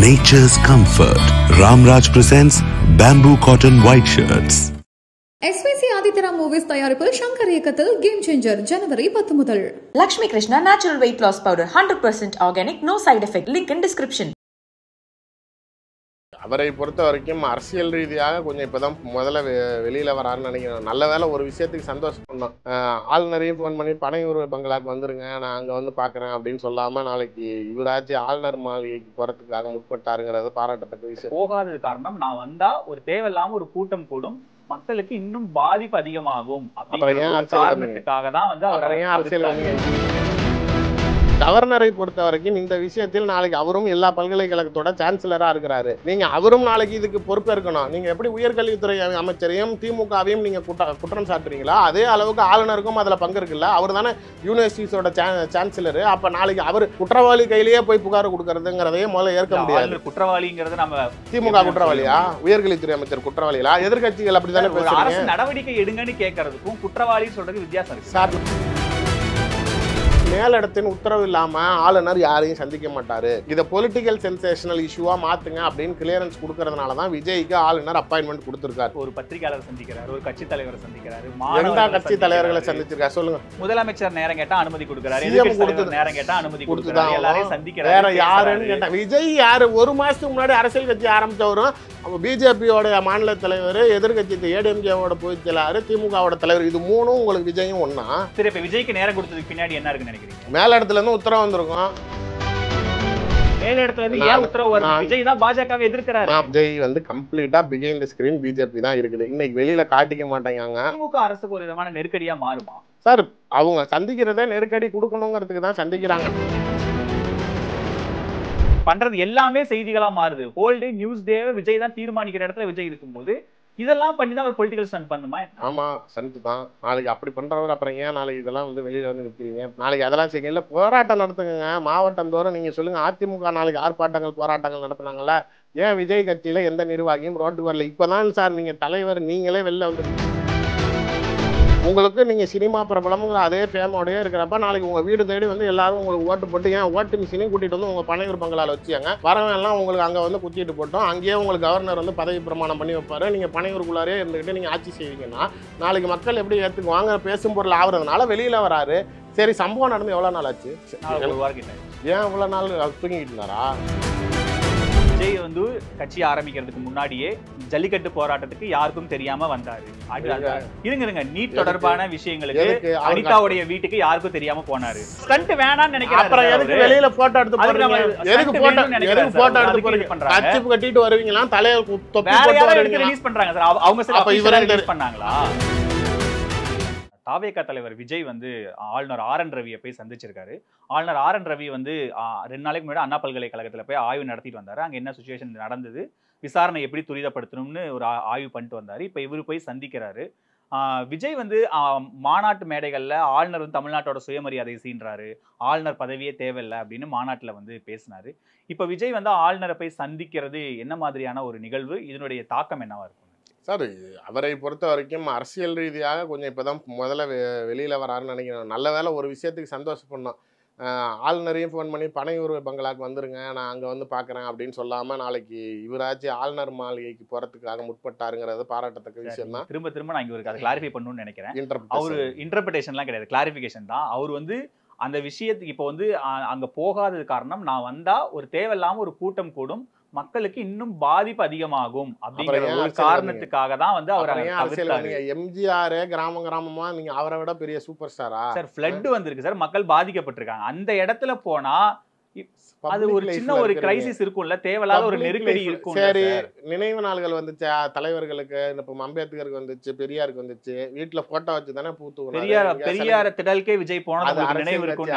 nature's comfort. Ramraj presents bamboo cotton white shirts. SVC Aditya Movies தயாரிப்பில் சங்கர் இயக்கத்தில் game changer ஜனவரி 10 முதல். Lakshmi Krishna Natural Weight Loss Powder 100% organic, no side effect. Link in description. அவரை பொறுத்த வரைக்கும் அரசியல் ரீதியாக கொஞ்சம் இப்போதான் முதல்ல வெளியில் வராருன்னு நினைக்கிறேன். நல்ல வேலை ஒரு விஷயத்துக்கு சந்தோஷப்படணும். ஆளுநரையும் ஃபோன் பண்ணி பனையூர் பங்களாக்கு வந்துருங்க, நான் அங்கே வந்து பார்க்குறேன் அப்படின்னு சொல்லாமல் நாளைக்கு இவராச்சும் ஆளுநர் மாளிகைக்கு போகிறதுக்காக முற்பட்டாருங்கிறது பாராட்டத்தக்க விஷயம். போகாதது காரணம் நான் வந்தா ஒரு தேவையில்லாம ஒரு கூட்டம் கூடும், மக்களுக்கு இன்னும் பாதிப்பு அதிகமாகும் காரணத்துக்காக தான் வந்து அவர் அரசியல் கவர்னரை பொறுத்த வரைக்கும் இந்த விஷயத்தில் நாளைக்கு அவரும் எல்லா பல்கலைக்கழகத்தோட சான்சலரா இருக்கிறாரு. நீங்க அவரும் நாளைக்கு இதுக்கு பொறுப்பேற்கணும். நீங்க எப்படி உயர்கல்வித்துறை அமைச்சரையும் திமுகவையும் நீங்க குற்றம் சாட்டுறீங்களா, அதே அளவுக்கு ஆளுநருக்கும் அதுல பங்கு இருக்குல்ல. அவர் தானே யூனிவர்சிட்டிஸோட சான்சலர். அப்ப நாளைக்கு அவர் குற்றவாளி கையிலேயே போய் புகார் கொடுக்கறதுங்கிறதையே முதல்ல ஏற்க முடியாது. குற்றவாளிங்கிறது நம்ம திமுக குற்றவாளியா, உயர்கல்வித்துறை அமைச்சர் குற்றவாளியா? எதிர்கட்சிகள் அப்படித்தானே அரசு நடவடிக்கை எடுங்கன்னு கேட்கறதுக்கும் குற்றவாளி சொல்றது வித்தியாசம் இருக்கு சார். மேலிடத்தின் உத்தரவு இல்லாம ஆளுநர் யாரையும் சந்திக்க மாட்டாரு. இதை பொலிட்டிக்கல் சென்சேஷனல் இஷ்யூவா மாத்துங்க அப்படின்னு கிளியரன்ஸ் கொடுக்கறதுனாலதான் விஜய்க்கு ஆளுநர் அப்பாயின்மெண்ட் கொடுத்திருக்காரு. ஒரு பத்திரிகையாளர் சந்திக்கிறாரு, ஒரு கட்சி தலைவரை சந்திக்கிறாரு, எல்லா கட்சி தலைவர்களை சந்திச்சிருக்காரு. சொல்லுங்க. முதலமைச்சர் நேரம் கேட்டா அனுமதி கொடுக்கிறாரு, நேரம் கேட்டா அனுமதி கொடுத்துதான் எல்லாரையும் சந்திக்கிறாரு. வேற யாருன்னு கேட்டா விஜய் யாரு? ஒரு மாசத்துக்கு முன்னாடி அரசியல் கட்சி ஆரம்பிச்சவரும் பிஜேபியோட மாநில தலைவர், எதிர்கட்சி ஏடிஎம்கேவோட பொதுச் செயலாளர், திமுகவோட தலைவர், இது மூணும் உங்களுக்கு விஜயும் ஒன்னா? சரி, இப்ப விஜய்க்கு நேரம் கொடுத்ததுக்கு பின்னாடி என்ன இருக்குன்னு நினைக்கிறீங்க? மேல இடத்துல இருந்து உத்தரவு வந்திருக்கும். மேல இடத்துல இருந்து ஏன் உத்தரவு வருது? விஜய் தான் பாஜகவை எதிர்க்கிறாரு. விஜய் வந்து கம்ப்ளீட்டா பிஹைண்ட் தி ஸ்கிரீன் பிஜேபி தான் இருக்குது. இன்னைக்கு வெளியில காட்டிக்க மாட்டாங்க. திமுக அரசுக்கு ஒரு விதமான நெருக்கடியா மாறுமா சார்? அவங்க சந்திக்கிறதே நெருக்கடி கொடுக்கணுங்கிறதுக்கு தான் சந்திக்கிறாங்க. பண்றது எல்லாமே செய்திகளா மாறுது. ஹோல் டே நியூஸ் டே விஜய் தான் தீர்மானிக்கிற இடத்துல விஜய் இருக்கும்போது இதெல்லாம் பண்ணி தான் ஒரு பொலிட்டிக்கல் ஸ்டண்ட் பண்ணுமா? ஆமா, ஸ்டண்ட் தான். நாளைக்கு அப்படி பண்றவர் அப்புறம் ஏன் நாளைக்கு இதெல்லாம் வந்து வெளியில வந்து நிற்கிறீங்க? நாளைக்கு அதெல்லாம் செய்யுங்க, இல்ல போராட்டம் நடத்துங்க. மாவட்டம் தோறும் நீங்க சொல்லுங்க. அதிமுக நாளைக்கு ஆர்ப்பாட்டங்கள் போராட்டங்கள் நடத்துனாங்கல்ல, ஏன் விஜய் கட்சியில எந்த நிர்வாகியும் ரோட்டுக்கு வரல? இப்பதான் சார் நீங்க தலைவர், நீங்களே வெளில வந்து உங்களுக்கு நீங்க சினிமா பிரபலம்ங்கிற அதே ஃபேமோடய இருக்கிறப்ப நாளைக்கு உங்க வீடு தேடி வந்து எல்லாரும் உங்களுக்கு ஓட்டு போட்டு, ஏன் ஓட்டு மிஷினையும் கூட்டிட்டு வந்து உங்க பனையூர் பங்களால வச்சுங்க. வரவெல்லாம் உங்களுக்கு அங்க வந்து குத்திட்டு போட்டோம். அங்கேயே உங்களுக்கு கவர்னர் வந்து பதவி பிரமாணம் பண்ணி வைப்பாரு. நீங்க பனையூருக்குள்ளாரே இருந்துகிட்டு நீங்க ஆட்சி செய்வீங்கன்னா நாளைக்கு மக்கள் எப்படி ஏற்றுக்குவாங்க? பேசும் பொருள் ஆகுறதுனால வெளியில வராரு. சரி, சம்பவம் நடந்து எவ்வளவு நாள் ஆச்சு? ஏன் இவ்வளவு நாள் தூங்கிட்டு இருந்தாரா? விஜய் வந்து கட்சி ஆரம்பிக்கிறதுக்கு முன்னாடியே ஜல்லிக்கட்டு போராட்டத்துக்கு யாருக்கும் தெரியாம வந்தாரு. இருங்க, நீட் தொடர்பான விஷயங்களுக்கு அனிதாவுடைய வீட்டுக்கு யாருக்கும் தெரியாம போனாரு. ஸ்டண்ட் வேணாம்னு நினைக்கிறாரு. வெளியில போட்டோ எடுத்து போறீங்க. எதுக்கு போட்டோ எடுத்து போறீங்க? கட்சி கட்டிட்டு வருவீங்களா? தலைய ரிலீஸ் பண்றாங்க சார். அவங்க ரிலீஸ் பண்ணாங்களா? தாவேகா தலைவர் விஜய் வந்து ஆளுநர் ஆர்.என். ரவியை போய் சந்திச்சிருக்காரு. ஆளுநர் ஆர்.என். ரவி வந்து 2 நாளைக்கு முன்னாடி அண்ணா பல்கலைக்கழகத்தில் போய் ஆய்வு நடத்திட்டு வந்தாரு. அங்கே என்ன சுச்சுவேஷன் நடந்தது, விசாரணை எப்படி துரிதப்படுத்தணும்னு ஒரு ஆய்வு பண்ணிட்டு வந்தாரு. இப்போ இவர் போய் சந்திக்கிறாரு. விஜய் வந்து மாநாட்டு மேடைகளில் ஆளுநர் வந்து தமிழ்நாட்டோட சுயமரியாதை சீன்றாரு, ஆளுநர் பதவியே தேவையில்லை அப்படின்னு மாநாட்டில் வந்து பேசினாரு. இப்போ விஜய் வந்து ஆளுநரை போய் சந்திக்கிறது என்ன மாதிரியான ஒரு நிகழ்வு? இதனுடைய தாக்கம் என்னவா இருக்கும் சார்? அவரை பொறுத்த வரைக்கும் அரசியல் ரீதியாக கொஞ்சம் இப்போதான் முதல்ல வெளியில் வராருன்னு நினைக்கிறேன். நல்ல வேலை ஒரு விஷயத்துக்கு சந்தோஷப்படணும். ஆளுநரையும் ஃபோன் பண்ணி பனையூர் பங்களாக்கு வந்துருங்க, நான் அங்கே வந்து பார்க்குறேன் அப்படின்னு சொல்லாமல் நாளைக்கு இவராச்சும் ஆளுநர் மாளிகைக்கு போகிறதுக்காக முற்பட்டாருங்கிறது பாராட்டத்தக்க விஷயம் தான். திரும்ப நான் இங்கே அதை கிளாரிஃபை பண்ணணும்னு நினைக்கிறேன். அவர் இன்டர்பிரேஷன்லாம் கிடையாது, கிளாரிஃபிகேஷன் தான். அவர் வந்து அந்த விஷயத்துக்கு இப்போ வந்து அங்கே போகாதது காரணம் நான் வந்தா ஒரு தேவையில்லாமல் ஒரு கூட்டம் கூடும், மக்களுக்கு இன்னும் பாதிப்பு அதிகமாகும் அப்படிங்கிற ஒரு காரணத்துக்காக தான் வந்து அவர். எம்ஜிஆர் கிராமமா நீங்க அவரை விட பெரிய சூப்பர் ஸ்டாரா சார்? ஃப்ளட் வந்திருக்கு சார், மக்கள் பாதிக்கப்பட்டிருக்காங்க. அந்த இடத்துல போனா அது ஒரு சின்ன ஒரு கிரைசிஸ் இருக்கும்ல, தேவையில்லாத ஒரு நெருக்கடி இருக்கும். சரி, நினைவு நாள்கள் வந்துச்சு தலைவர்களுக்கு. இப்போ அம்பேத்கருக்கு வந்துச்சு, பெரியாருக்கு வந்துச்சு. வீட்டுல போட்டோ வச்சு தானே பூத்து பெரியார திடலுக்கே விஜய் போனா நினைவு இருக்கும்.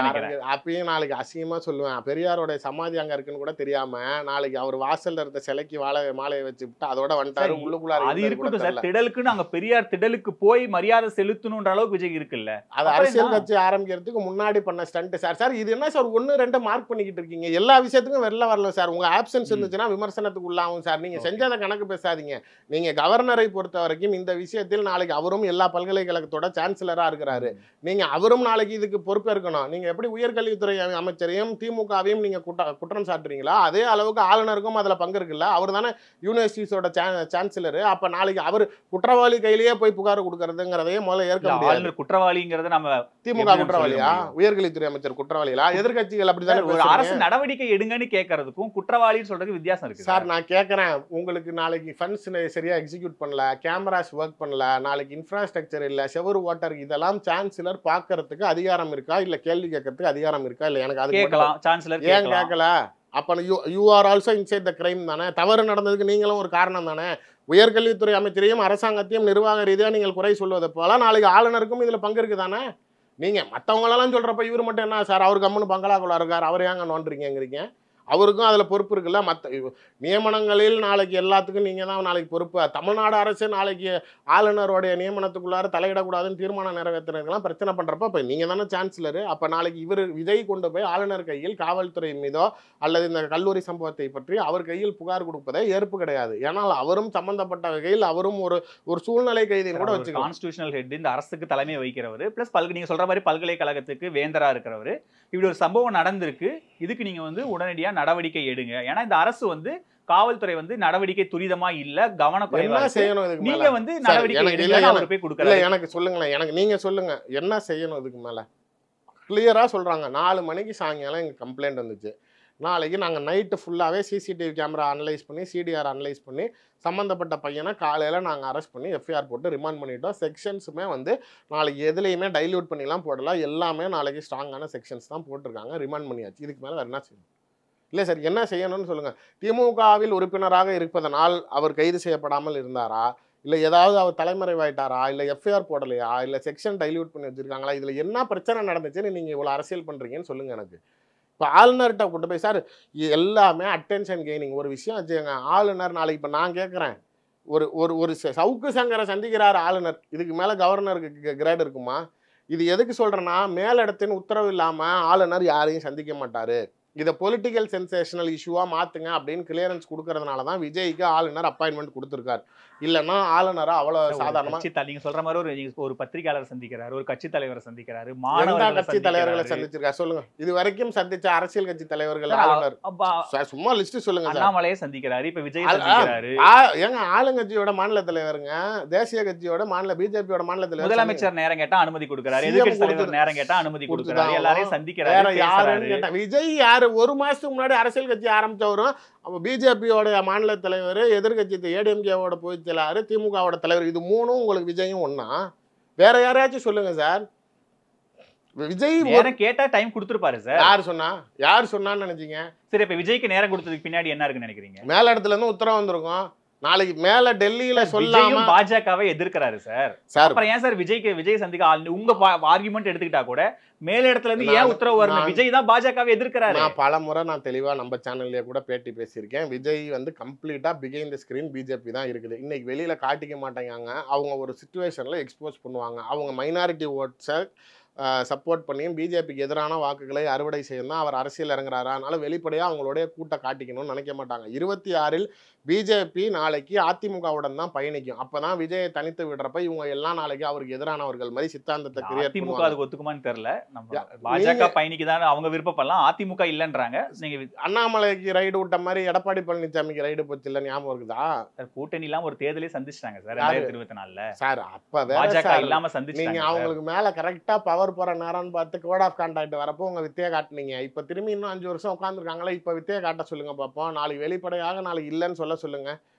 அப்பயும் நாளைக்கு அசிங்கமா சொல்லுவேன், பெரியாரோட சமாதி அங்க இருக்குன்னு கூட தெரியாம நாளைக்கு அவர் வாசல்ல இருந்த சிலைக்கு மாலையை வச்சு விட்டு அதோட வந்துட்டாரு உள்ளுக்குள்ளார. அது இருக்கட்டும் சார், திடலுக்குன்னு அங்க பெரியார் திடலுக்கு போய் மரியாதை செலுத்தணும்ன்ற அளவுக்கு விஜய் இருக்குல்ல. அது அரசியல் கட்சி ஆரம்பிக்கிறதுக்கு முன்னாடி பண்ண ஸ்டண்ட் சார். சார் இது என்ன சார் 1-2 மார்க் பண்ணி பண்ணிக்கிட்டு இருக்கீங்க? எல்லா விஷயத்துக்கும் வெளில வரல சார். உங்க ஆப்சன்ஸ் இருந்துச்சுன்னா விமர்சனத்துக்கு உள்ளாகும் சார். நீங்க செஞ்சதை கணக்கு பேசாதீங்க. நீங்க கவர்னரை பொறுத்த வரைக்கும் இந்த விஷயத்தில் நாளைக்கு அவரும் எல்லா பல்கலைக்கழகத்தோட சான்சலரா இருக்கிறாரு. நீங்க அவரும் நாளைக்கு இதுக்கு பொறுப்பேற்கணும். நீங்க எப்படி உயர்கல்வித்துறை அமைச்சரையும் திமுகவையும் நீங்க குற்றம் சாட்டுறீங்களா, அதே அளவுக்கு ஆளுநருக்கும் அதுல பங்கு இருக்குல்ல. அவர் தானே யூனிவர்சிட்டிஸோட சான்சலர். அப்ப நாளைக்கு அவர் குற்றவாளி கையிலேயே போய் புகார் கொடுக்கறதுங்கிறதையே முதல்ல ஏற்க முடியாது. குற்றவாளிங்கிறத நம்ம திமுக குற்றவாளியா, உயர்கல்வித்துறை அமைச்சர் குற்றவாளியா? எதிர்கட்சிகள் அப்படித்தானே. ஒரு அரசு நடவடிக்கை எடுங்கன்னு கேட்கறதுக்கும் குற்றவாளின்னு சொல்றதுக்கு வித்தியாசம் இருக்கு சார். நான் கேட்கறேன், உங்களுக்கு நாளைக்கு ஃபண்ட்ஸ் சரியா எக்ஸிக்யூட் பண்ணல, கேமராஸ் ஒர்க் பண்ணல, நாளைக்கு இன்ஃப்ராஸ்ட்ரக்சர் இல்ல, செவரு வாட்டர், இதெல்லாம் சான்சலர் பாக்குறதுக்கு அதிகாரம் இருக்கா, இல்ல கேள்வி கேட்கறதுக்கு அதிகாரம் இருக்கா? இல்ல எனக்கு அது கேட்கலாம். சான்சலர் ஏன் கேட்கல? அப்ப you are also inside the crime தானே. தவறு நடந்ததுக்கு நீங்களும் ஒரு காரணம் தானே. உயர்கல்வித்துறை அமைச்சரையும் அரசாங்கத்தையும் நிர்வாக ரீதியா நீங்கள் குறை சொல்வதை போல நாளைக்கு ஆளுநருக்கும் இதுல பங்கு இருக்கு தானே. நீங்க மற்றவங்களெல்லாம் சொல்றப்ப இவர் மட்டும் என்ன சார், அவர் கம்முன்னு பங்களாக்குள்ள இருக்கார், அவர் ஏங்க நோண்டுறீங்கிறீங்க? அவருக்கும் அதில் பொறுப்பு இருக்குல்ல. மற்ற நியமனங்களில் நாளைக்கு எல்லாத்துக்கும் நீங்கள் தான் நாளைக்கு பொறுப்பு. தமிழ்நாடு அரசு நாளைக்கு ஆளுநருடைய நியமனத்துக்குள்ளார தலையிடக்கூடாதுன்னு தீர்மானம் நிறைவேற்றுறதுக்கெல்லாம் பிரச்சனை பண்ணுறப்ப இப்போ நீங்கள் தானே சான்சலரு. அப்போ நாளைக்கு இவர் விஜய் கொண்டு போய் ஆளுநர் கையில் காவல்துறை மீதோ அல்லது இந்த கல்லூரி சம்பவத்தை பற்றி அவர் கையில் புகார் கொடுப்பதே ஏற்பு கிடையாது. ஏன்னால் அவரும் சம்பந்தப்பட்ட வகையில் அவரும் ஒரு சூழ்நிலை கைதின்னு கூட வச்சு கான்ஸ்டிடியூஷனல் ஹெட், இந்த அரசுக்கு தலைமை வகிக்கிறவர், பிளஸ் நீங்க சொல்ற மாதிரி பல்கலைக்கழகத்துக்கு வேந்தரா இருக்கிறவர். இப்படி ஒரு சம்பவம் நடந்திருக்கு, இதுக்கு நீங்க வந்து உடனடியா நடவடிக்கை எடுங்க. ஏன்னா இந்த அரசு வந்து காவல்துறை வந்து நடவடிக்கை துரிதமா இல்ல, கவனக்குறைவா செய்யணும். நீங்க வந்து நடவடிக்கை எடுங்க அவர் போய் கொடுக்கல. எனக்கு சொல்லுங்களேன், நீங்க சொல்லுங்க என்ன செய்யணும். இதுக்கு மேல கிளியரா சொல்றாங்க. 4 மணிக்கு சாயங்காலம் எங்க கம்ப்ளைண்ட் வந்துச்சு. நாளைக்கு நாங்கள் நைட்டு ஃபுல்லாகவே சிசிடிவி கேமரா அனலைஸ் பண்ணி சிடிஆர் அனலைஸ் பண்ணி சம்மந்தப்பட்ட பையனை காலையில் நாங்கள் அரெஸ்ட் பண்ணி எஃப்ஐஆர் போட்டு ரிமாண்ட் பண்ணிட்டோம். செக்ஷன்ஸுமே வந்து நாளைக்கு எதுலேயுமே டைல்யூட் பண்ணிலாம் போடலாம், எல்லாமே நாளைக்கு ஸ்ட்ராங்கான செக்ஷன்ஸ் தான் போட்டிருக்காங்க, ரிமாண்ட் பண்ணியாச்சு. இதுக்கு மேலே வேறு என்ன செய்யணும்? இல்லை சார், என்ன செய்யணும்னு சொல்லுங்கள். திமுகவில் உறுப்பினராக இருப்பதனால் அவர் கைது செய்யப்படாமல் இருந்தாரா, இல்லை ஏதாவது அவர் தலைமறைவாயிட்டாரா, இல்லை எஃப்ஐஆர் போடலையா, இல்லை செக்ஷன் டைல்யூட் பண்ணி வச்சுருக்காங்களா, இதில் என்ன பிரச்சனை நடந்துச்சுன்னு நீங்கள் இவ்வளோ அரசியல் பண்ணுறீங்கன்னு சொல்லுங்கள் எனக்கு. இப்போ ஆளுநர்கிட்ட கொண்டு போய் சார் எல்லாமே அட்டென்ஷன் கெய்னிங் ஒரு விஷயம் வச்சுக்கோங்க. ஆளுநர் நாளைக்கு இப்போ நான் கேட்குறேன், ஒரு சவுக்கு சங்கரை சந்திக்கிறார் ஆளுநர், இதுக்கு மேலே கவர்னருக்கு கிரேட் இருக்குமா? இது எதுக்கு சொல்கிறேன்னா, மேலிடத்தின் உத்தரவு இல்லாமல் ஆளுநர் யாரையும் சந்திக்க மாட்டார். இதை பொலிட்டிக்கல் சென்சேஷனல் இஷ்யூவாக மாற்றுங்க அப்படின்னு கிளியரன்ஸ் கொடுக்கறதுனால தான் விஜய்க்கு ஆளுநர் அப்பாயின்மெண்ட் கொடுத்துருக்காரு. இல்லைன்னா ஆளுநரை அவ்வளோ சாதாரணமாக நீங்கள் சொல்கிற மாதிரி ஒரு பத்திரிகையாளர் சந்திக்கிறார், ஒரு கட்சி தலைவரை சந்திக்கிறாரு, கட்சி தலைவர்களை சந்திச்சிருக்காரு. சொல்லுங்க, இது வரைக்கும் சந்திச்ச அரசியல் கட்சி தலைவர்கள் ஆளுநர் சும்மா லிஸ்ட் சொல்லுங்க. அண்ணாமலையை சந்திக்கிறாரு, இப்ப விஜய் சந்திக்கிறாரு. ஏங்க ஆளுங்கட்சியோட மாநில தலைவருங்க, தேசிய கட்சியோட மாநில பிஜேபியோட மாநில தலைவர், முதலமைச்சர் நேரம் கேட்டா அனுமதி கொடுக்குறாரு, எதிர்க்கட்சி தலைவர் நேரம் கேட்டா அனுமதி கொடுக்குறாரு, எல்லாரையும் சந்திக்கிறாரு. விஜய் யாரு? ஒரு மாசத்துக்கு முன்னாடி அரசியல் கட்சி ஆரம்பிச்சவரும் பிஜேபியோட மாநில தலைவர், எதிர்கட்சி ஏடிஎம்கேவோட பொதுச் செயலாளர், திமுகவோட தலைவர், இது மூணும் உங்களுக்கு விஜயும் ஒண்ணா? வேற யாரையாச்சும் சொல்லுங்க சார். விஜய் நேரம் கேட்டா டைம் கொடுத்துருப்பாரு சார். யார் சொன்னான்னு நினைச்சீங்க? சரி, இப்ப விஜய்க்கு நேரம் கொடுத்ததுக்கு பின்னாடி என்ன இருக்குன்னு நினைக்கிறீங்க? மேல இடத்துல இருந்து உத்தரவு வந்திருக்கும். நாளைக்கு மேல டெல்லியில சொல்லாம பாஜகவை எதிர்க்கிறாரு சார். அப்புறம் ஏன் சார் விஜய் சந்திக்க உங்க ஆர்குமெண்ட் எடுத்துக்கிட்டா கூட மேல இடத்துல இருந்து ஏன் உத்தரவு வரணும்? விஜய் தான் பாஜகவை எதிர்க்கிறாரு. நான் பல முறை தெளிவா நம்ம சேனல்லே கூட பேட்டி பேசியிருக்கேன். விஜய் வந்து கம்ப்ளீட்டா பிஹைண்ட் தி ஸ்கிரீன் பிஜேபி தான் இருக்குது. இன்னைக்கு வெளியில காட்டிக்க மாட்டேங்காங்க. அவங்க ஒரு சிச்சுவேஷன்ல எக்ஸ்போஸ் பண்ணுவாங்க. அவங்க மைனாரிட்டி ஓட்ஸை சப்போர்ட் பண்ணியும் பிஜேபிக்கு எதிரான வாக்குகளை அறுவடை செய்யும் தான் அவர் அரசியல் இறங்குறாரு. அதனால வெளிப்படையாக அவங்களுடைய கூட்ட காட்டிக்கணும்னு நினைக்க மாட்டாங்க. 26 பிஜேபி நாளைக்கு அதிமுகவுடன் தான் பயணிக்கும். அப்பதான் விஜயை தனித்து விடுறப்ப இவங்க எல்லாம் நாளைக்கு அவருக்கு எதிரானவர்கள் மாதிரி சித்தாந்தத்தை கிரியேட் அதிமுக அதுக்கு ஒத்துக்குமான்னு தெரியல. பாஜக பயணிக்குதான் அவங்க விருப்பப்படலாம், அதிமுக இல்லைன்றாங்க. நீங்க அண்ணாமலைக்கு ரைடு விட்ட மாதிரி எடப்பாடி பழனிசாமிக்கு ரைடு போச்சு இல்ல, ஞாபகம் இருக்குதா? கூட்டணி இல்லாம ஒரு தேர்தலே சந்திச்சிட்டாங்க சார் 2024 சார். அப்ப பாஜக இல்லாம சந்திச்சாங்க. நீங்க அவங்களுக்கு மேல கரெக்டா பவர் போற நேரம்னு பார்த்து கோட் ஆஃப் கான்டாக்ட் வரப்போ உங்க வித்தையை காட்டினீங்க. இப்ப திரும்பி இன்னும் 5 வருஷம் உட்காந்துருக்காங்களா, இப்ப வித்தையை காட்ட சொல்லுங்க பாப்போம். நாளைக்கு வெளிப்படையாக நாளைக்கு இல்லைன்னு சொல்லுங்க.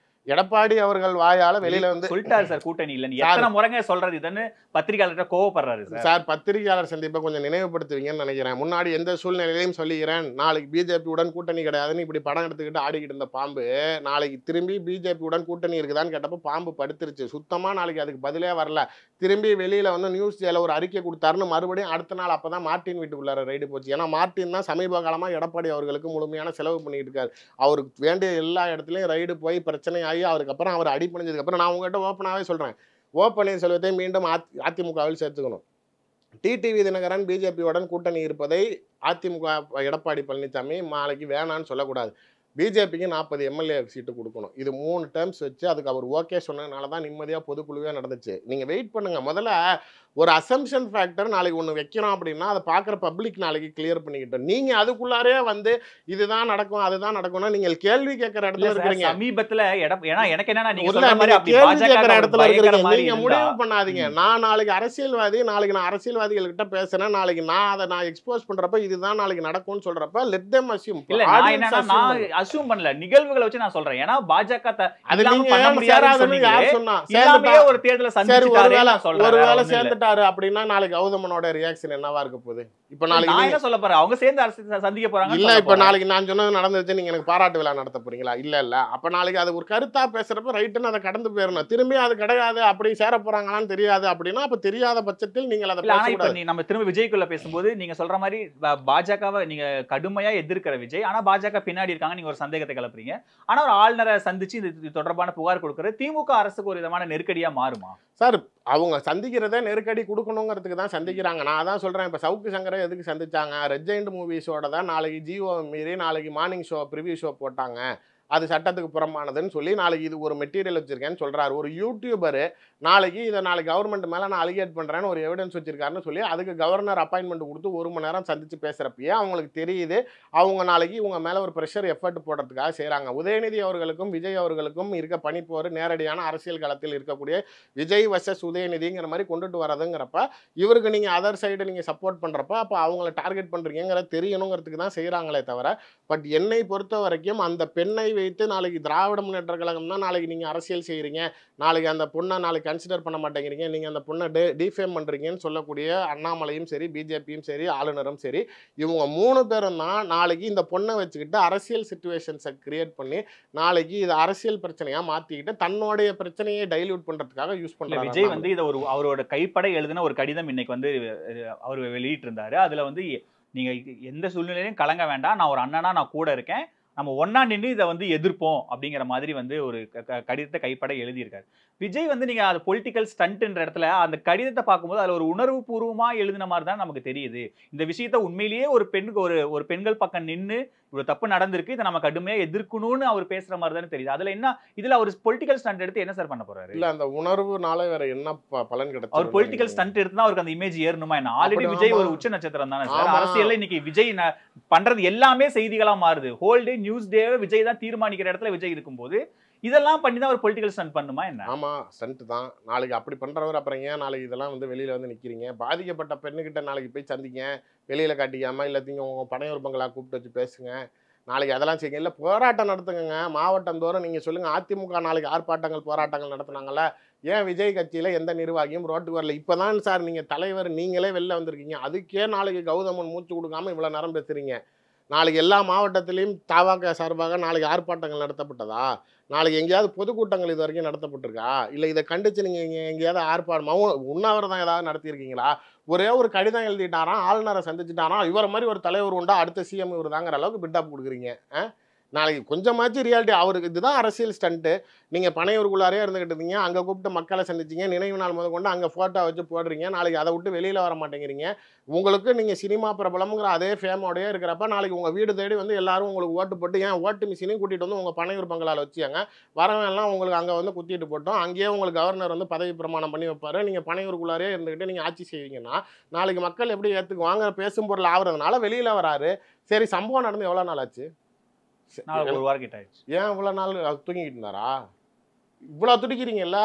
எடப்பாடி அவர்கள் வாயால வெளியில வந்து சொல்லிட்டாரு சார் கூட்டணி இல்லைன்னு. எத்தனை முறைங்க சொல்றது? இதுன்னு பத்திரிகையாளர்கிட்ட கோவப்படுறாரு சார். பத்திரிகையாளர் சந்திப்பை கொஞ்சம் நினைவுபடுத்துவீங்கன்னு நினைக்கிறேன். முன்னாடி எந்த சூழ்நிலையிலையும் சொல்லிக்கிறேன், நாளைக்கு பிஜேபி உடன் கூட்டணி கிடையாதுன்னு இப்படி படம் எடுத்துக்கிட்டு ஆடிக்கிட்டு இருந்த பாம்பு நாளைக்கு திரும்பி பிஜேபி உடன் கூட்டணி இருக்குதான்னு கேட்டப்போ பாம்பு படுத்துருச்சு. சுத்தமா நாளைக்கு அதுக்கு பதிலே வரல. திரும்பி வெளியில வந்து நியூஸ் சேனல் ஒரு அறிக்கை கொடுத்தாருன்னு மறுபடியும் அடுத்த நாள் அப்பதான் மார்ட்டின் வீட்டுக்குள்ளார ரைடு போச்சு. ஏன்னா மார்ட்டின் தான் சமீப காலமா எடப்பாடி அவர்களுக்கு முழுமையான செலவு பண்ணிட்டு இருக்காரு. அவருக்கு வேண்டிய எல்லா இடத்துலயும் ரைடு போய் பிரச்சனை ஆகி அவருக்கு அப்புறம் அவர் அடிப்படைஞ்சதுக்கு அப்புறம் நான் உங்ககிட்ட ஓப்பனாகவே சொல்றேன், ஓ பன்னீர்செல்வத்தை மீண்டும் அதிமுகவில் சேர்த்துக்கணும். டிடிவி தினகரன் பிஜேபியுடன் கூட்டணி இருப்பதை அதிமுக எடப்பாடி பழனிசாமி நாளைக்கு வேணான்னு சொல்லக்கூடாது. பிஜேபிக்கு 40 எம்எல்ஏ சீட்டு கொடுக்கணும். இது 3 டேர்ம்ஸ் வச்சு அதுக்கு அவர் ஓகே சொன்னதுனால தான் நிம்மதியாக பொதுக்குழுவே நடந்துச்சு. நீங்கள் வெயிட் பண்ணுங்க. முதல்ல ஒரு அசம்ஷன் ஃபேக்டர் நாளைக்கு ஒன்று வைக்கிறோம் அப்படின்னா அதை பார்க்குற பப்ளிக் நாளைக்கு கிளியர் பண்ணிக்கிட்டோம். நீங்கள் அதுக்குள்ளாரே வந்து இதுதான் நடக்கும் அதுதான் நடக்கும்னா நீங்கள் கேள்வி கேட்குற இடத்துல இருக்கிறீங்க. சமீபத்தில் ஏன்னா எனக்கு என்னன்னா கேள்வி கேட்குற இடத்துல இருக்கிறீங்க. நீங்கள் முடிவு பண்ணாதீங்க. நான் நாளைக்கு அரசியல்வாதி, நாளைக்கு நான் அரசியல்வாதிகள்கிட்ட பேசுறேன், நாளைக்கு நான் அதை எக்ஸ்போஸ் பண்றப்ப இதுதான் நாளைக்கு நடக்கும்னு சொல்றப்ப லெட் தெம் அஸ்யூம். அஸ்யூம் பண்ணல, நிகழ்வுகளை வச்சு நான் சொல்றேன். ஏன்னா பாஜக அது நீங்க யார் சொன்னா ஒரு தேர்தலை ஒருவேளை சேர்ந்துட்டாரு அப்படின்னா நாளைக்கு கௌதமனோட ரியாக்ஷன் என்னவா இருக்க போகுது? இப்ப நாளைக்கு நான் என்ன சொல்ல போறேன், அவங்க சேர்ந்து சந்திக்க போறாங்க இல்ல. இப்ப நாளைக்கு நான் சொன்னது நடந்துச்சு, நீங்க எனக்கு பாராட்டு விழா நடத்த போறீங்களா? இல்ல. அப்ப நாளைக்கு அது ஒரு கருத்தா பேசுறப்ப ரைட்டுன்னு அதை கடந்து போயிடணும். திரும்பி அது கிடையாது அப்படி சேர போறாங்களான்னு தெரியாது அப்படின்னா அப்ப தெரியாத பட்சத்தில் நீங்கள் அதை பேசக்கூடாது. நம்ம திரும்ப விஜய்க்குள்ள பேசும்போது நீங்க சொல்ற மாதிரி பாஜகவை நீங்க கடுமையா எதிர்க்கிற விஜய், ஆனா பாஜக பின்னாடி இருக்காங்க, நீங்க ஒரு சந்தேகத்தை கிளப்புறீங்க. ஆனா ஒரு ஆளுநரை சந்திச்சு இது தொடர்பான புகார் கொடுக்கிற திமுக அரசுக்கு ஒரு விதமான நெருக்கடியா மாறுமா சார்? அவங்க சந்திக்கிறத நெருக்கடி கொடுக்கணுங்கிறதுக்கு தான் சந்திக்கிறாங்க. நான் அதான் சொல்றேன். இப்ப சவுக்கு சங்கரை எதுக்கு சந்திச்சாங்க? ரெட் ஜெயண்ட் மூவிஸோட தான் நாளைக்கு ஜியோ மீறி நாளைக்கு மார்னிங் ஷோ ப்ரிவியூ ஷோ போட்டாங்க, அது சட்டத்துக்கு புறம்பானதுன்னு சொல்லி நாளைக்கு இது ஒரு மெட்டீரியல் வச்சிருக்கேன்னு சொல்றாரு. ஒரு யூடியூபரு நாளைக்கு இதை நாளைக்கு கவர்மெண்ட் மேலே நான் அலிகேட் பண்ணுறேன்னு ஒரு எவிடன்ஸ் வச்சிருக்காருன்னு சொல்லி அதுக்கு கவர்னர் அப்பாயின்மெண்ட் கொடுத்து 1 மணி நேரம் சந்திச்சு பேசுகிறப்பயே அவங்களுக்கு தெரியுது அவங்க நாளைக்கு இவங்க மேலே ஒரு ப்ரெஷர் எஃபர்ட் போடுறதுக்காக செய்கிறாங்க. உதயநிதி அவர்களுக்கும் விஜய் அவர்களுக்கும் இருக்க பனிப்போர் நேரடியான அரசியல் களத்தில் இருக்கக்கூடிய விஜய் வர்சஸ் உதயநிதிங்கிற மாதிரி கொண்டுட்டு வரதுங்கிறப்ப இவருக்கு நீங்கள் அதர் சைடு நீங்கள் சப்போர்ட் பண்ணுறப்ப அப்போ அவங்கள டார்கெட் பண்ணுறீங்கிறத தெரியணுங்கிறதுக்கு தான் செய்கிறாங்களே தவிர, பட் என்னை பொறுத்த வரைக்கும் அந்த பெண்ணை வைத்து நாளைக்கு திராவிட முன்னேற்ற கழகம் தான் நாளைக்கு நீங்கள் அரசியல் செய்கிறீங்க, நாளைக்கு அந்த பொண்ணை நாளைக்கு கன்சிடர் பண்ண மாட்டேங்கிறீங்க, நீங்கள் அந்த பொண்ணை டிஃபேம் பண்ணுறீங்கன்னு சொல்லக்கூடிய அண்ணாமலையும் சரி பிஜேபியும் சரி ஆளுநரும் சரி இவங்க 3 பேரும் தான் நாளைக்கு இந்த பொண்ணை வச்சுக்கிட்டு அரசியல் சிச்சுவேஷன்ஸை கிரியேட் பண்ணி நாளைக்கு இது அரசியல் பிரச்சனையாக மாற்றிக்கிட்டு தன்னுடைய பிரச்சனையை டைல்யூட் பண்ணுறதுக்காக யூஸ் பண்ணுறாங்க. விஜய் வந்து இதை அவரோட கைப்பட எழுதின ஒரு கடிதம் இன்னைக்கு வந்து அவர் வெளியிட்டு இருந்தாரு. அதில் வந்து நீங்க எந்த சூழ்நிலையிலும் கலங்க வேண்டாம், நான் ஒரு அண்ணனா நான் கூட இருக்கேன், நம்ம ஒன்னா நின்று இதை வந்து எதிர்ப்போம் அப்படிங்கிற மாதிரி வந்து ஒரு கடிதத்தை கைப்பட எழுதியிருக்காரு. விஜய் வந்து நீங்க அது பொலிட்டிக்கல் ஸ்டண்ட்ன்ற இடத்துல அந்த கடிதத்தை பார்க்கும்போது அதுல ஒரு உணர்வு பூர்வமா எழுதின மாதிரி தான் நமக்கு தெரியுது. இந்த விஷயத்த உண்மையிலேயே ஒரு பெண்ணுக்கு ஒரு பெண்கள் பக்கம் நின்று இவ்வளவு தப்பு நடந்திருக்கு, இதை நம்ம கடுமையா எதிர்க்கணும்னு அவர் பேசுற மாதிரி தானே தெரியுது. அதுல என்ன இதுல அவர் பொலிட்டிக்கல் ஸ்டண்ட் எடுத்து என்ன சார் பண்ண போறாரு? இல்ல அந்த உணர்வுனால வேற என்ன பலன் கிடைக்கும்? அவர் பொலிட்டிக்கல் ஸ்டண்ட் எடுத்து அவருக்கு அந்த இமேஜ் ஏறணுமா என்ன? ஆல்ரெடி விஜய் ஒரு உச்ச நட்சத்திரம் தானே சார். அரசியல்ல இன்னைக்கு விஜய் பண்றது எல்லாமே செய்திகளா மாறுது. ஹோல் டே நியூஸ் டே விஜய் தான் தீர்மானிக்கிற இடத்துல விஜய் இருக்கும்போது இதெல்லாம் பண்ணி தான் ஒரு பொலிட்டிக்கல் ஸ்டண்ட் பண்ணுமா என்ன? ஆமா, ஸ்டண்ட் தான். நாளைக்கு அப்படி பண்றவர் அப்புறம் ஏன் நாளைக்கு இதெல்லாம் வந்து வெளியில வந்து நிக்கிறீங்க? பாதிக்கப்பட்ட பெண்ணுகிட்ட நாளைக்கு போய் சந்திங்க, வெளியில காட்டிக்காம இல்லைங்க உங்க பனையூர் பங்களா கூப்பிட்டு வச்சு பேசுங்க, நாளைக்கு அதெல்லாம் செய்யுங்க. இல்லை போராட்டம் நடத்துங்க, மாவட்டம் தோறும் நீங்கள் சொல்லுங்கள். அதிமுக நாளைக்கு ஆர்ப்பாட்டங்கள் போராட்டங்கள் நடத்துனாங்கல்ல, ஏன் விஜய் கட்சியில் எந்த நிர்வாகியும் ரோட்டுக்கு வரல? இப்போ தான் சார் நீங்கள் தலைவர் நீங்களே வெளில வந்திருக்கீங்க, அதுக்கே நாளைக்கு கௌதமன் மூச்சு கொடுக்காமல் இவ்வளோ நேரம் பேசுகிறீங்க. நாளைக்கு எல்லா மாவட்டத்திலையும் தாவாக சார்பாக நாளைக்கு ஆர்ப்பாட்டங்கள் நடத்தப்பட்டதா? நாளைக்கு எங்கேயாவது பொதுக்கூட்டங்கள் இது வரைக்கும் நடத்தப்பட்டிருக்கா? இல்லை இதை கண்டித்து நீங்கள் எங்கேயாவது உண்ணாவிரதம் ஏதாவது நடத்தியிருக்கீங்களா? ஒரே ஒரு கடிதம் எழுதிட்டாராம், ஆளுநரை சந்திச்சுட்டாராம், இவரை மாதிரி ஒரு தலைவர் உண்டா, அடுத்த சிஎம் இவர் தாங்கிற அளவுக்கு பில்டப் கொடுக்குறீங்க. நாளைக்கு கொஞ்சமாச்சு ரியாலிட்டி. அவருக்கு இதுதான் அரசியல் ஸ்டண்ட்டு. நீங்கள் பனையூருக்குள்ளாரே இருந்துக்கிட்டு இருந்தீங்க, அங்கே கூப்பிட்டு மக்களை சந்திச்சிங்க, நினைவு நாள் முதல் கொண்டு அங்கே ஃபோட்டோ வச்சு போடுறீங்க, நாளைக்கு அதை விட்டு வெளியில் வர மாட்டேங்கிறீங்க. உங்களுக்கு நீங்கள் சினிமா பிரபலம்ங்கிற அதே ஃபேமோடையே இருக்கிறப்ப நாளைக்கு உங்கள் வீடு தேடி வந்து எல்லாரும் உங்களுக்கு ஓட்டு போட்டு ஏன் ஓட்டு மிஷினையும் கூட்டிகிட்டு வந்து உங்கள் பனையூர் பங்களால் வச்சுங்க, வரவெல்லாம் உங்களுக்கு அங்கே வந்து குத்திட்டு போட்டோம், அங்கேயே உங்களுக்கு கவர்னர் வந்து பதவி பிரமாணம் பண்ணி வைப்பார், நீங்கள் பனையூருக்குள்ளாரே இருந்துக்கிட்டு நீங்கள் ஆட்சி செய்வீங்கன்னா நாளைக்கு மக்கள் எப்படி ஏற்றுக்குவாங்க? பேசும் பொருள் ஆகுறதுனால வெளியில் வராரு. சரி, சம்பவம் நடந்து எவ்வளோ நாள் ஆச்சு? 1 வாரம் கிட்ட ஆயிடுச்சு. ஏன் இவ்வளவு நாள் தூங்கிட்டு இருந்தாரா? இவ்வளவு துடிக்கிறீங்கல்ல?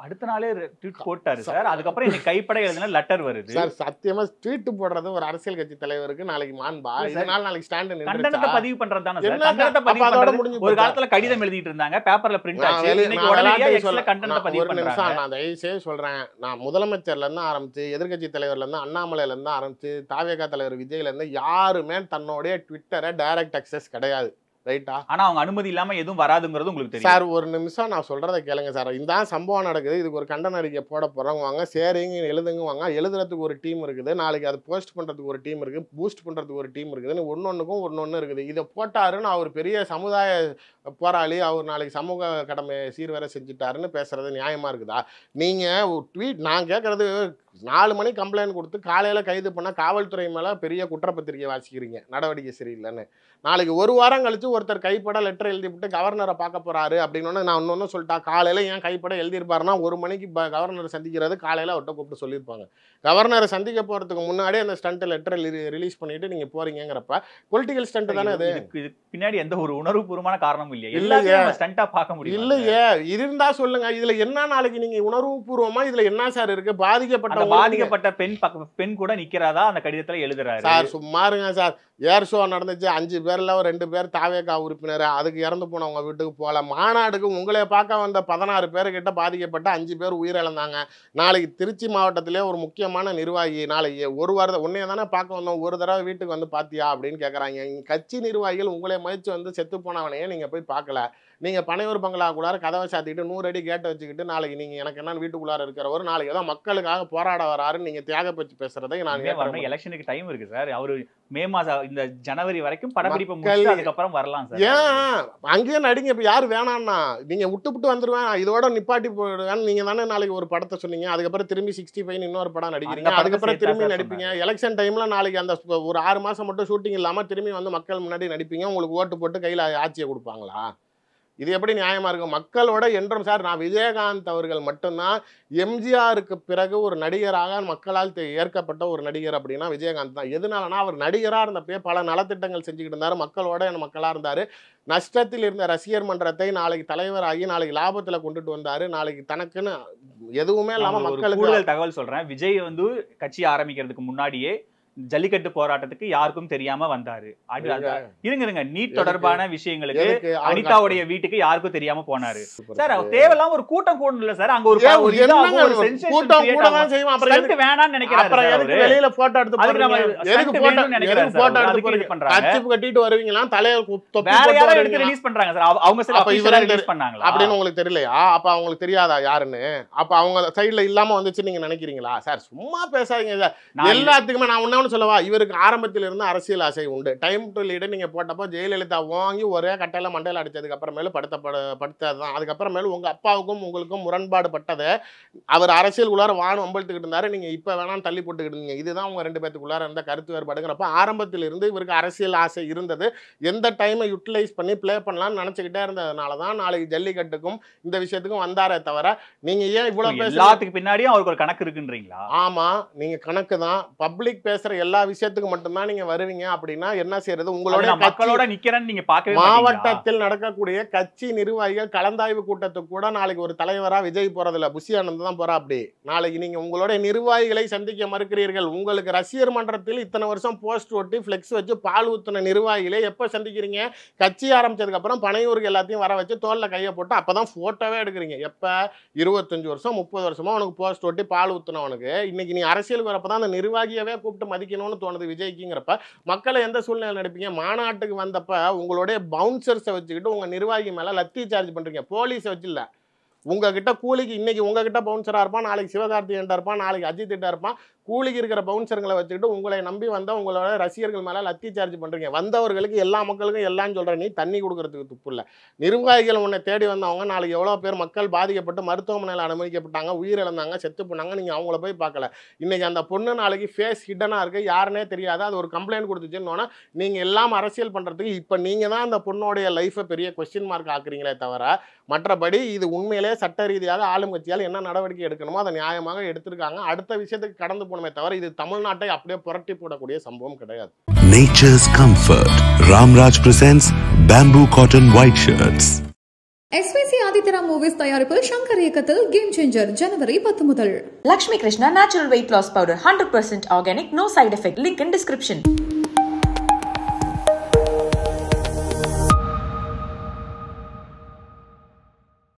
அடுத்த நாளே ட்வீட் போட்டாரு சார். அதுக்கப்புறம் இன்னைக்கு கைப்பட எழுதின லெட்டர் வருது சார். சத்தியமா ட்வீட் போடுறது ஒரு அரசியல் கட்சி தலைவருக்கு நாளைக்கு மாண்பா? இதனால நாளைக்கு ஸ்டாண்ட் கண்டனத்தை பதிவு பண்றது தானே சார். கண்டனத்தை பதிவு பண்றது ஒரு காலத்துல கடிதம் எழுதிட்டு இருந்தாங்க, பேப்பர்ல பிரிண்ட் ஆச்சு, இன்னைக்கு உடனடியா எக்ஸ்ல கண்டனத்தை பதிவு பண்றாங்க. நான் தயவுசெய்து சொல்றேன், நான் முதலமைச்சர்ல இருந்து ஆரம்பிச்சு எதிர்க்கட்சி தலைவர்ல இருந்து அண்ணாமலையில இருந்து ஆரம்பிச்சு தாவேகா தலைவர் விஜய்ல இருந்து யாருமே தன்னுடைய ட்விட்டரை டைரக்ட் அக்சஸ் கிடையாது. ரைட்டா? ஆனா அவங்க அனுமதி இல்லாம எதுவும் வராதுங்கிறது உங்களுக்கு தெரியும் சார். ஒரு நிமிஷம் நான் சொல்றதை கேளுங்க சார். இந்த சம்பவம் நடக்குது, இதுக்கு ஒரு கண்டன அறிக்கை போட போறவங்க வாங்க, சரிங்க எழுதுங்க வாங்க. எழுதுறதுக்கு ஒரு டீம் இருக்குது, நாளைக்கு அது போஸ்ட் பண்றதுக்கு ஒரு டீம் இருக்கு, பூஸ்ட் பண்றதுக்கு ஒரு டீம் இருக்குதுன்னு ஒன்னொன்னுக்கும் இருக்குது. இதை போட்டாருன்னு அவர் பெரிய சமுதாய போராளி, அவர் நாளைக்கு சமூக கடமை சீர்வர செஞ்சுட்டாருன்னு பேசுறது நியாயமா இருக்குதா? நீங்க ட்வீட் நான் கேட்கறது 4 மணி கம்ப்ளைண்ட் கொடுத்து காலையில கைது பண்ண காவல்துறை மேல பெரிய குற்றப்பத்திரிக்கை வாசிக்கிறீங்க, நடவடிக்கை சரியில்லைன்னு. நாளைக்கு ஒரு வாரம் கழிச்சு ஒருத்தர் கைப்பட லெட்டர் எழுதிவிட்டு கவர்னரை பார்க்க போறாரு அப்படின்னு நான் இன்னொன்னு சொல்லிட்டா, காலையில ஏன் கைப்பட எழுதியிருப்பாருன்னா 1 மணிக்கு கவர்னரை சந்திக்கிறது, காலையில அவர்கிட்ட கூப்பிட்டு சொல்லியிருப்பாங்க. கவர்னரை சந்திக்க போறதுக்கு முன்னாடியே அந்த ஸ்டண்ட் லெட்டர் ரிலீஸ் பண்ணிட்டு நீங்க போறீங்கிறப்ப பொலிட்டிக்கல் ஸ்டண்ட் தானே அது. பின்னாடி எந்த ஒரு உணர்வுபூர்வமான காரணமும் இல்லையா? எல்லாத்தையும் ஸ்டண்டா பார்க்க முடியும் இல்லையே? இருந்தா சொல்லுங்க. இதுல என்ன நாளைக்கு நீங்க உணர்வுபூர்வமா இதுல என்ன சார் இருக்கு? பாதிக்கப்பட்ட பெண் கூட நிக்கிறதா அந்த கடிதத்துல எழுதுறாரு சார். சும்மா இருங்க சார். ஏர் ஷோ நடந்துச்சு, 5 பேர்ல 2 பேர் தாவேகா உறுப்பினர், அதுக்கு இறந்து போனவங்க வீட்டுக்கு போகல. மாநாடுக்கு உங்களை பார்க்க வந்த 16 பேர்கிட்ட பாதிக்கப்பட்ட 5 பேர் உயிரிழந்தாங்க. நாளைக்கு திருச்சி மாவட்டத்திலே ஒரு முக்கியமான நிர்வாகி நாளைக்கு ஒரு வாரம் உன்னைய தானே பார்க்க வந்தோம், ஒரு தடவை வீட்டுக்கு வந்து பாத்தியா அப்படின்னு கேட்குறாங்க. கட்சி நிர்வாகிகள் உங்களை மதிச்சு வந்து செத்து போனவனையே நீங்க போய் பார்க்கல. நீங்க பனையூர் பங்களாக்குள்ளார கதவை சாத்திட்டு 100 அடி கேட்டை வச்சுக்கிட்டு நாளைக்கு நீங்க எனக்கு என்ன வீட்டுக்குள்ளார இருக்கிறவர் நாளைக்கு ஏதோ மக்களுக்காக போராட வராருன்னு நீங்க தியாக பற்றி பேசுறதை நான் எலெக்ஷனுக்கு டைம் இருக்கு சார். அவரு மே மாசம் இந்த ஜனவரி வரைக்கும் படப்பிடிப்பு முடிச்சு அதுக்கப்புறம் வரலாம் சார். ஏன் அங்கேயே நடிங்க. இப்ப யாரு வேணான்னா நீங்க விட்டு வந்துருவேன், இதோட நிப்பாட்டி போடுவேன். நீங்க தானே நாளைக்கு ஒரு படத்தை சொன்னீங்க, அதுக்கப்புறம் திரும்பி 65 இன்னொரு படம் நடிக்கிறீங்க, அதுக்கப்புறம் திரும்பி நடிப்பீங்க. எலெக்ஷன் டைம்ல நாளைக்கு அந்த ஒரு 6 மாசம் மட்டும் ஷூட்டிங் இல்லாம திரும்பி வந்து மக்கள் முன்னாடி நடிப்பீங்க. உங்களுக்கு ஓட்டு போட்டு கையில ஆட்சியை கொடுப்பாங்களா? இது எப்படி நியாயமா இருக்கும்? மக்களோட என்றும் சார். நான் விஜயகாந்த் அவர்கள் மட்டும்தான் எம்ஜிஆருக்கு பிறகு ஒரு நடிகராக மக்களால் ஏற்கப்பட்ட ஒரு நடிகர் அப்படின்னா விஜயகாந்த் தான். எதனாலனா அவர் நடிகராக இருந்தப்பே பல நலத்திட்டங்கள் செஞ்சுக்கிட்டு இருந்தார், மக்களோட மக்களாக இருந்தார். நஷ்டத்தில் இருந்த ரசிகர் மன்றத்தை நாளைக்கு தலைவராகி நாளைக்கு லாபத்துல கொண்டுட்டு வந்தாரு. நாளைக்கு தனக்குன்னு எதுவுமே இல்லாம மக்களுக்கு தகவல் சொல்றேன். விஜய் வந்து கட்சி ஆரம்பிக்கிறதுக்கு முன்னாடியே ஜல்லிக்கட்டு போராட்டத்துக்கு யாருக்கும் தெரியாம வந்தாரு. இருங்க நீட் தொடர்பான விஷயங்களுக்கு அனிதாவுடைய வீட்டுக்கு யாருக்கும் தெரியாம போனாரு சார். அவர் தேவையில்லாம ஒரு கூட்டம் கூடல சார். அங்க ஒரு கூட்டம் கூட தான் செய்வோம். அப்புறம் வேணாம்னு நினைக்கிறாரு. வெளியில போட்டோ எடுத்து கட்டிட்டு வருவீங்களா? தலையை வேற யாரும் எடுத்து ரிலீஸ் பண்றாங்க சார். அவங்க ரிலீஸ் பண்ணாங்களா அப்படின்னு உங்களுக்கு தெரியலையா? அப்ப அவங்களுக்கு தெரியாதா யாருன்னு? அப்ப அவங்க சைடுல இல்லாம வந்துச்சு நீங்க நினைக்கிறீங்களா? சார் சும்மா பேசாதீங்க சார். எல்லாத்துக்குமே நான் ஒண்ணு சொல்லவா, இவருக்கு ஆரம்பத்தில் இருந்து அரசியல் ஆசை உண்டு. டைம் டு லீடு நீங்க போட்டப்போ ஜெயலலிதா வாங்கி ஒரே கட்டையில மண்டையில அடிச்சதுக்கு அப்புறமேலு படுத்ததுதான். அதுக்கப்புறமேலு உங்க அப்பாவுக்கும் உங்களுக்கும் முரண்பாடு பட்டதை அவர் அரசியலுக்குள்ளார வானம் அம்பழுத்துக்கிட்டு இருந்தாரு. நீங்க இப்ப வேணாம் தள்ளி போட்டுக்கிட்டு இருந்தீங்க. இதுதான் உங்க 2 பேத்துக்குள்ளார இருந்த கருத்து வேறுபாடுங்கிறப்ப ஆரம்பத்தில் இருந்து இவருக்கு அரசியல் ஆசை இருந்தது. எந்த டைமை யூட்டிலைஸ் பண்ணி பிளே பண்ணலாம்னு நினைச்சுக்கிட்டே இருந்ததுனாலதான் நாளைக்கு ஜல்லிக்கட்டுக்கும் இந்த விஷயத்துக்கும் வந்தாரே தவிர நீங்க ஏன் இவ்வளவு எல்லாத்துக்கு பின்னாடியும் அவருக்கு ஒரு கணக்கு இருக்குன்றீங்களா? ஆமா, நீங்க கணக்கு தான். பப்ளிக் பேசுற எல்லா விஷயத்துக்கும் மட்டும்தான் நீங்க வருவீங்க அப்படின்னா என்ன செய்யறது? உங்களோட மக்களோட நிக்கிறேன்னு நீங்க பார்க்கவே மாவட்டத்தில் நடக்கக்கூடிய கட்சி நிர்வாகிகள் கலந்தாய்வு கூட்டத்துக்கு கூட நாளைக்கு ஒரு தலைவரா விஜய் போறதில்ல, புஷி ஆனந்த் தான் போறா. அப்படி நாளைக்கு நீங்க உங்களுடைய நிர்வாகிகளை சந்திக்க மறுக்கிறீர்கள். உங்களுக்கு ரசிகர் மன்றத்தில் இத்தனை வருஷம் போஸ்ட் ஒட்டி பிளெக்ஸ் வச்சு பால் ஊத்துன நிர்வாகிகளை எப்ப சந்திக்கிறீங்க? கட்சி ஆரம்பிச்சதுக்கு அப்புறம் பனையூருக்கு எல்லாத்தையும் வர வச்சு தோல்ல கையை போட்டு அப்பதான் போட்டோவே எடுக்கிறீங்க. எப்ப 25 வருஷம் 30 வருஷமா உனக்கு போஸ்ட் ஒட்டி பால் ஊத்துனவனுக்கு இன்னைக்கு நீ அரசியலுக்கு வரப்பதான் அந்த நிர்வாகியவே கூப்பிட்டு மதிக்கணும்னு தோணுது விஜய்க்குங்கிறப்ப மக்களை எந்த சூழ்நிலை நடிப்பீங்க? மாநாட்டுக்கு வந்தப்ப உங்களுடைய பவுன்சர்ஸை வச்சுக்கிட்டு உங்க நிர்வாகி மேல லத்தி சார்ஜ் பண்றீங்க, போலீஸை வச்சு இல்ல. உங்ககிட்ட கூலிக்கு இன்னைக்கு உங்ககிட்ட பவுன்சரா இருப்பான், நாளைக்கு சிவகார்த்திகேயன் இருப்பான், நாளைக்கு அஜித் இருப்பான். கூலிக்கு இருக்கிற பவுன்சர்களை வச்சுக்கிட்டு உங்களை நம்பி வந்த உங்களோட ரசிகர்கள் மேல லத்தி சார்ஜ் பண்றீங்க. வந்தவர்களுக்கு எல்லா மக்களுக்கும் எல்லாம் சொல்ற நீ தண்ணி கொடுக்கறதுக்கு துப்பு இல்லை. நிர்வாகிகள் உன்னை தேடி வந்தவங்க நாளைக்கு எவ்வளவு பேர் மக்கள் பாதிக்கப்பட்டு மருத்துவமனையில் அனுமதிக்கப்பட்டாங்க, உயிரிழந்தாங்க, செத்து போனாங்க. நீங்க அவங்கள போய் பார்க்கல. இன்னைக்கு அந்த பொண்ணு நாளைக்கு ஃபேஸ் ஹிட்டனா இருக்கு, யாருன்னே தெரியாது. அது ஒரு கம்ப்ளைண்ட் கொடுத்துச்சுன்னு நீங்க எல்லாம் அரசியல் பண்றதுக்கு இப்ப நீங்க தான் அந்த பொண்ணோடைய லைஃபை பெரிய கொஸ்டின் மார்க் ஆக்குறீங்களே தவிர மற்றபடி இது உண்மையிலே சட்ட ரீதியாக ஆளும் கட்சியால் என்ன நடவடிக்கை எடுக்கணுமோ அதை நியாயமாக எடுத்திருக்காங்க. அடுத்த விஷயத்துக்கு கடந்து போனமே தவிர இது தமிழ்நாட்டை அப்படியே புரட்டி போடக்கூடிய சம்பவம் கிடையாது. Nature's Comfort. Ramraj presents Bamboo Cotton White Shirts. SVC Adithyara movies தயாரிப்பில் சங்கர் இயக்கத்தில் கேம் சேஞ்சர் ஜனவரி 10 முதல். Lakshmi Krishna Natural Weight Loss Powder 100% organic, no side effect. Link in description.